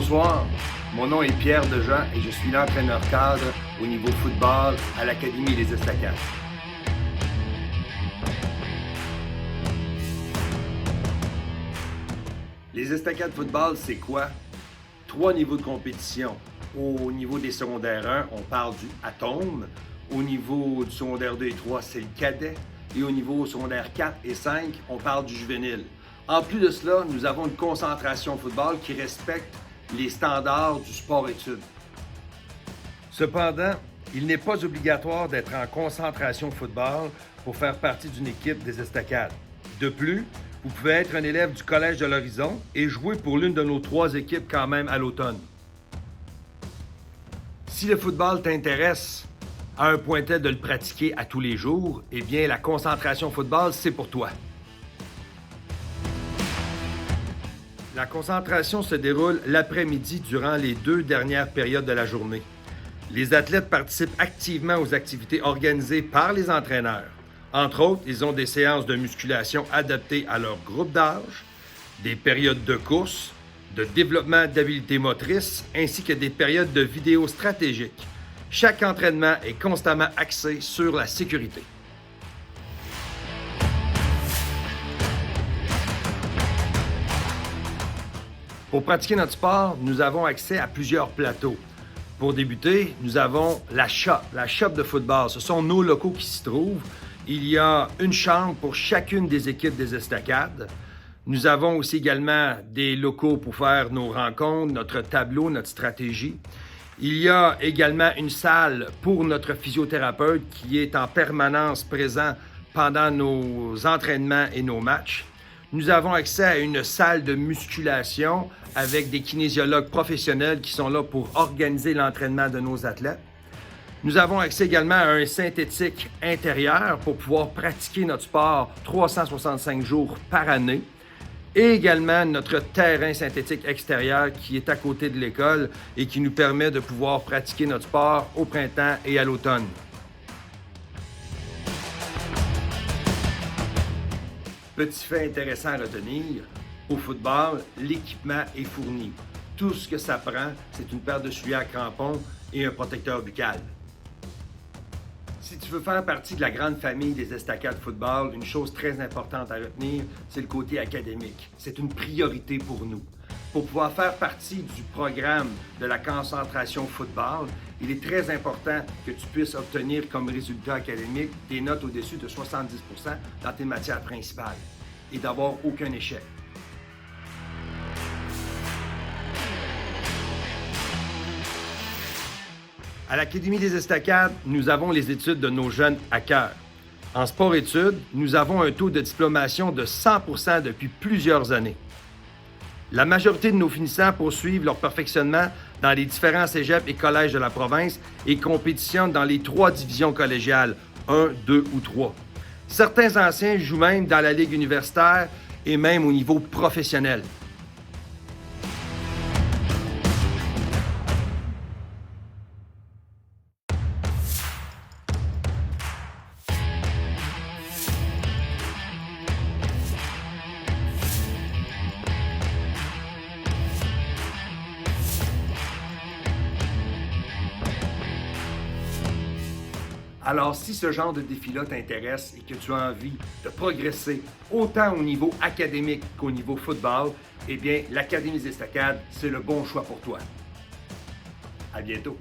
Bonsoir, mon nom est Pierre Dejean et je suis l'entraîneur-cadre au niveau football à l'Académie Les Estacades. Les Estacades football, c'est quoi? 3 niveaux de compétition. Au niveau des secondaires 1, on parle du atome. Au niveau du secondaire 2 et 3, c'est le cadet. Et au niveau secondaire 4 et 5, on parle du juvénile. En plus de cela, nous avons une concentration football qui respecte les standards du sport-études. Cependant, il n'est pas obligatoire d'être en concentration football pour faire partie d'une équipe des Estacades. De plus, vous pouvez être un élève du Collège de l'Horizon et jouer pour l'une de nos 3 équipes quand même à l'automne. Si le football t'intéresse à un point tel de le pratiquer à tous les jours, eh bien la concentration football, c'est pour toi. La concentration se déroule l'après-midi durant les 2 dernières périodes de la journée. Les athlètes participent activement aux activités organisées par les entraîneurs. Entre autres, ils ont des séances de musculation adaptées à leur groupe d'âge, des périodes de course, de développement d'habiletés motrices, ainsi que des périodes de vidéos stratégiques. Chaque entraînement est constamment axé sur la sécurité. Pour pratiquer notre sport, nous avons accès à plusieurs plateaux. Pour débuter, nous avons la shop de football. Ce sont nos locaux qui s'y trouvent. Il y a une chambre pour chacune des équipes des Estacades. Nous avons aussi également des locaux pour faire nos rencontres, notre tableau, notre stratégie. Il y a également une salle pour notre physiothérapeute qui est en permanence présent pendant nos entraînements et nos matchs. Nous avons accès à une salle de musculation avec des kinésiologues professionnels qui sont là pour organiser l'entraînement de nos athlètes. Nous avons accès également à un synthétique intérieur pour pouvoir pratiquer notre sport 365 jours par année. Et également notre terrain synthétique extérieur qui est à côté de l'école et qui nous permet de pouvoir pratiquer notre sport au printemps et à l'automne. Petit fait intéressant à retenir, au football, l'équipement est fourni. Tout ce que ça prend, c'est une paire de souliers à crampons et un protecteur buccal. Si tu veux faire partie de la grande famille des Estacades football, une chose très importante à retenir, c'est le côté académique. C'est une priorité pour nous. Pour pouvoir faire partie du programme de la concentration football, il est très important que tu puisses obtenir comme résultat académique des notes au-dessus de 70% dans tes matières principales et d'avoir aucun échec. À l'Académie des Estacades, nous avons les études de nos jeunes à cœur. En sport-études, nous avons un taux de diplomation de 100% depuis plusieurs années. La majorité de nos finissants poursuivent leur perfectionnement dans les différents cégeps et collèges de la province et compétitionnent dans les 3 divisions collégiales, 1, 2 ou 3. Certains anciens jouent même dans la ligue universitaire et même au niveau professionnel. Alors, si ce genre de défi-là t'intéresse et que tu as envie de progresser autant au niveau académique qu'au niveau football, eh bien, l'Académie des Estacades, c'est le bon choix pour toi. À bientôt!